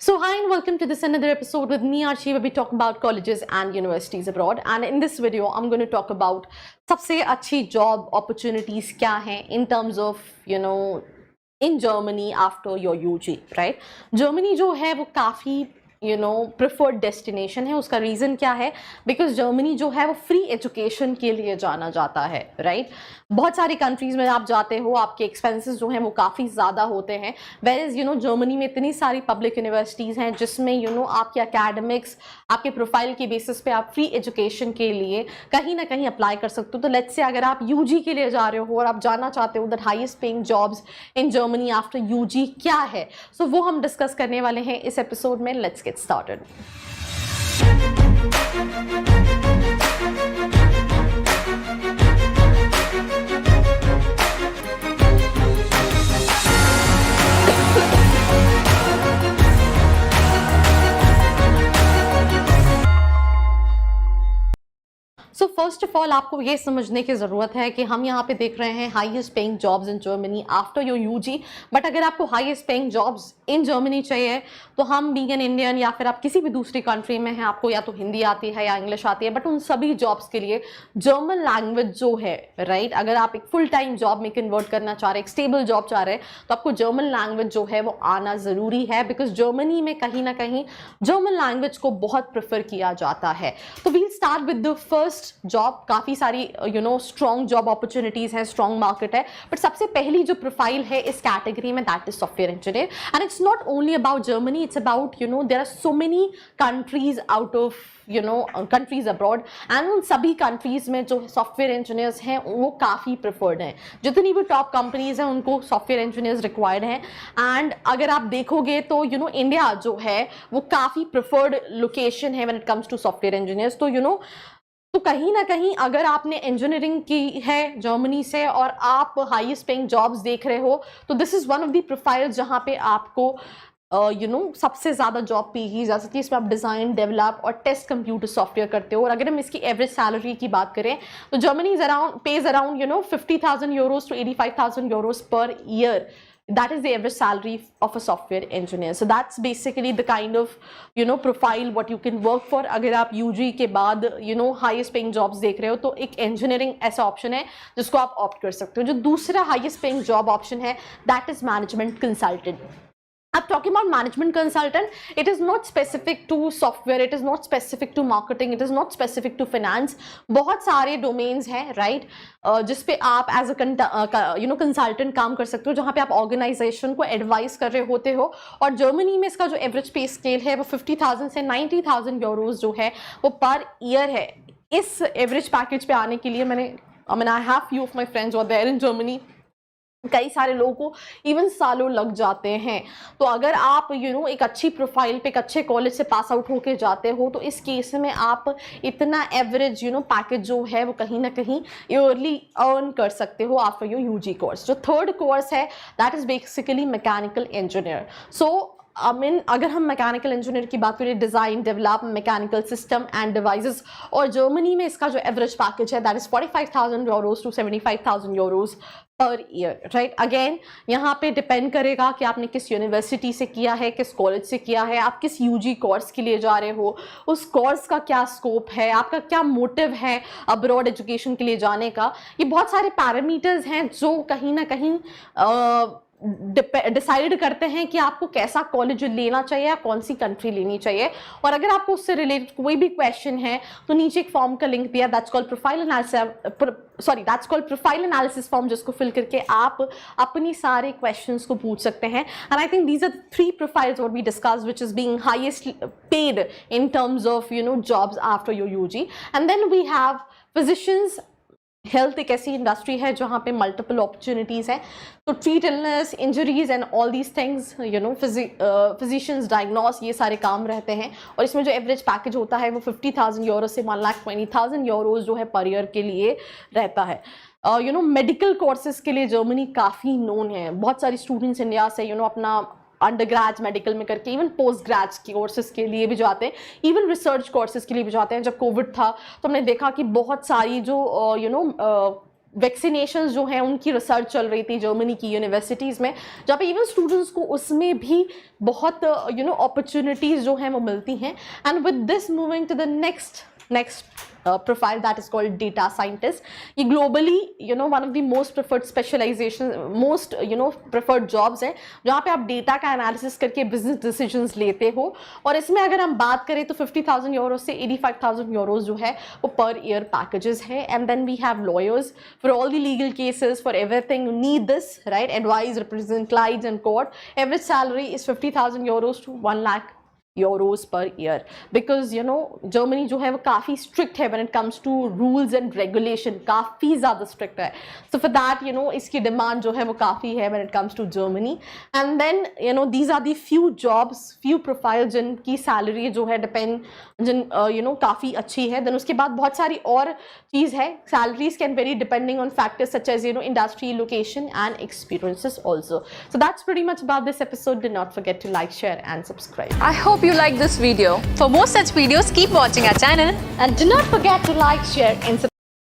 So hi and welcome to this another episode with me Archie, where we talk about colleges and universities abroad. And in this video I'm going to talk about सबसे अच्छी job opportunities क्या हैं in terms of in Germany after your UG, right? Germany जो है वो काफ़ी preferred destination है. उसका रीज़न क्या है? बिकॉज जर्मनी जो है वो फ्री एजुकेशन के लिए जाना जाता है, राइट? बहुत सारी कंट्रीज़ में आप जाते हो, आपके एक्सपेंसेस जो हैं वो काफ़ी ज़्यादा होते हैं. वेयर इज़ जर्मनी में इतनी सारी पब्लिक यूनिवर्सिटीज़ हैं जिसमें आपके एकेडमिक्स, आपके प्रोफाइल के बेसिस पे आप फ्री एजुकेशन के लिए कहीं ना कहीं अप्लाई कर सकते हो. तो लेट्स से अगर आप यूजी के लिए जा रहे हो और आप जाना चाहते हो that highest paying jobs in Germany after UG क्या है, सो वो हम डिस्कस करने वाले हैं इस एपिसोड में. Let's get started. So first of all आपको ये समझने की ज़रूरत है कि हम यहाँ पे देख रहे हैं highest paying jobs in Germany after your UG. But अगर आपको highest paying jobs in Germany चाहिए तो हम बीइंग एन इंडियन या फिर आप किसी भी दूसरी कंट्री में हैं, आपको या तो हिंदी आती है या इंग्लिश आती है, बट उन सभी जॉब्स के लिए जर्मन लैंग्वेज जो है, राइट, अगर आप एक फुल टाइम जॉब में कन्वर्ट करना चाह रहे हैं, एक स्टेबल जॉब चाह रहे हैं, तो आपको जर्मन लैंग्वेज जो है वो आना ज़रूरी है. बिकॉज जर्मनी में कहीं ना कहीं जर्मन लैंग्वेज को बहुत प्रेफर किया जाता है. तो we'll start with the first job. काफ़ी सारी स्ट्रॉन्ग जॉब अपॉर्चुनिटीज़ हैं, स्ट्रॉन्ग मार्केट है, बट सबसे पहली जो प्रोफाइल है इस कैटेगरी में that is software engineer. And it's not only about Germany, it's about there are so many countries out of countries abroad. And उन सभी कंट्रीज में जो सॉफ्टवेयर इंजीनियर्स हैं वो काफ़ी प्रेफर्ड हैं. जितनी भी टॉप कंपनीज हैं उनको सॉफ्टवेयर इंजीनियर्स रिक्वायर्ड हैं. एंड अगर आप देखोगे तो इंडिया जो है वो काफ़ी प्रेफर्ड लोकेशन है when it comes to software engineers. तो कहीं ना कहीं अगर आपने इंजीनियरिंग की है जर्मनी से और आप हाईएस्ट पेइंग जॉब्स देख रहे हो, तो this is one of the profile जहाँ पे आपको सबसे ज़्यादा जॉब पी की जा सकती है. इसमें आप डिज़ाइन, डेवलप और टेस्ट कंप्यूटर सॉफ्टवेयर करते हो. और अगर हम इसकी एवरेज सैलरी की बात करें तो Germany page around 50,000 euros to 85,000 euros per year. That is the average salary of a software engineer. So that's basically the kind of profile what you can work for. अगर आप UG के बाद highest paying jobs देख रहे हो तो एक engineering ऐसा option है जिसको आप opt कर सकते हो. जो दूसरा highest paying job option है that is management consultant. I'm talking about management consultant. It is not specific to software, it is not specific to marketing, it is not specific to finance. बहुत सारे domains हैं, right, जिस पे आप as a consultant काम कर सकते हो, जहाँ पे आप organization को advise कर रहे होते हो. और जर्मनी में इसका जो average pay scale है वो 50,000 से 90,000 euros जो है वो per year है. इस average package पे आने के लिए I have few of my friends who are there in Germany. कई सारे लोगों को इवन सालों लग जाते हैं. तो अगर आप एक अच्छी प्रोफाइल पे एक अच्छे कॉलेज से पास आउट होके जाते हो तो इस केस में आप इतना एवरेज पैकेज जो है वो कहीं ना कहीं ईयरली अर्न कर सकते हो आफ्टर योर यूजी कोर्स. जो थर्ड कोर्स है that is basically mechanical engineer. So अगर हम मैकेनिकल इंजीनियर की बात करें, design, develop mechanical system and devices, और जर्मनी में इसका जो एवरेज पैकेज है that is 45,000 euros to 75,000 euros per year, right. Again यहाँ पे डिपेंड करेगा कि आपने किस यूनिवर्सिटी से किया है, किस कॉलेज से किया है, आप किस यूजी कोर्स के लिए जा रहे हो, उस कोर्स का क्या स्कोप है, आपका क्या मोटिव है अब्रॉड एजुकेशन के लिए जाने का. ये बहुत सारे पैरामीटर्स हैं जो कहीं ना कहीं डिसाइड करते हैं कि आपको कैसा कॉलेज लेना चाहिए या कौन सी कंट्री लेनी चाहिए. और अगर आपको उससे रिलेटेड कोई भी क्वेश्चन है तो नीचे एक फॉर्म का लिंक दिया, that's called profile analysis form, जिसको फिल करके आप अपनी सारे क्वेश्चंस को पूछ सकते हैं. And I think these are 3 profiles what we discussed which is being highest paid in terms of jobs after your UG. And then we have physicians. Health एक ऐसी इंडस्ट्री है जहाँ पे मल्टीपल अपॉर्चुनिटीज़ हैं. तो treat illness, injuries and all these things, physicians, diagnose, ये सारे काम रहते हैं. और इसमें जो एवरेज पैकेज होता है वो 50,000 euros से 1,20,000 euros जो है पर ईयर के लिए रहता है. मेडिकल कोर्सेज के लिए जर्मनी काफ़ी नोन है. बहुत सारी स्टूडेंट्स इंडिया से अपना अंडर ग्रेड मेडिकल में करके इवन पोस्ट ग्रेड कोर्सेज के लिए भी जाते हैं, इवन रिसर्च कोर्सेज के लिए भी जाते हैं. जब कोविड था तो हमने देखा कि बहुत सारी जो वैक्सीनेशन जो है उनकी रिसर्च चल रही थी जर्मनी की यूनिवर्सिटीज़ में, जहाँ पे इवन स्टूडेंट्स को उसमें भी बहुत अपॉर्चुनिटीज़ जो हैं वो मिलती हैं. And with this moving to the next profile that is called data scientist. ये globally one of the most preferred specialization, most preferred jobs है जहाँ पे आप डेटा का एनालिसिस करके बिजनेस डिसीजंस लेते हो. और इसमें अगर हम बात करें तो 50,000 यूरो से 85,000 यूरोज जो है वो पर ईयर पैकेजेस है. And then we have lawyers for all the legal cases, for everything you need this, right? Advise, represent clients in court. Average salary is 50,000 euros to 1 lakh euros per year, because Germany जो है वो काफ़ी strict है when it comes to rules and regulation, काफ़ी ज़्यादा strict है. So for that इसकी demand जो है वो काफ़ी है when it comes to Germany. And then these are the few jobs, few profiles जिनकी salary जो है काफ़ी अच्छी है. Then उसके बाद बहुत सारी और चीज़ है. Salaries can vary depending on factors such as industry, location and experiences also. So that's pretty much about this episode. Do not forget to like, share and subscribe. I hope you like this video. For more such videos, keep watching our channel And do not forget to like, share and subscribe.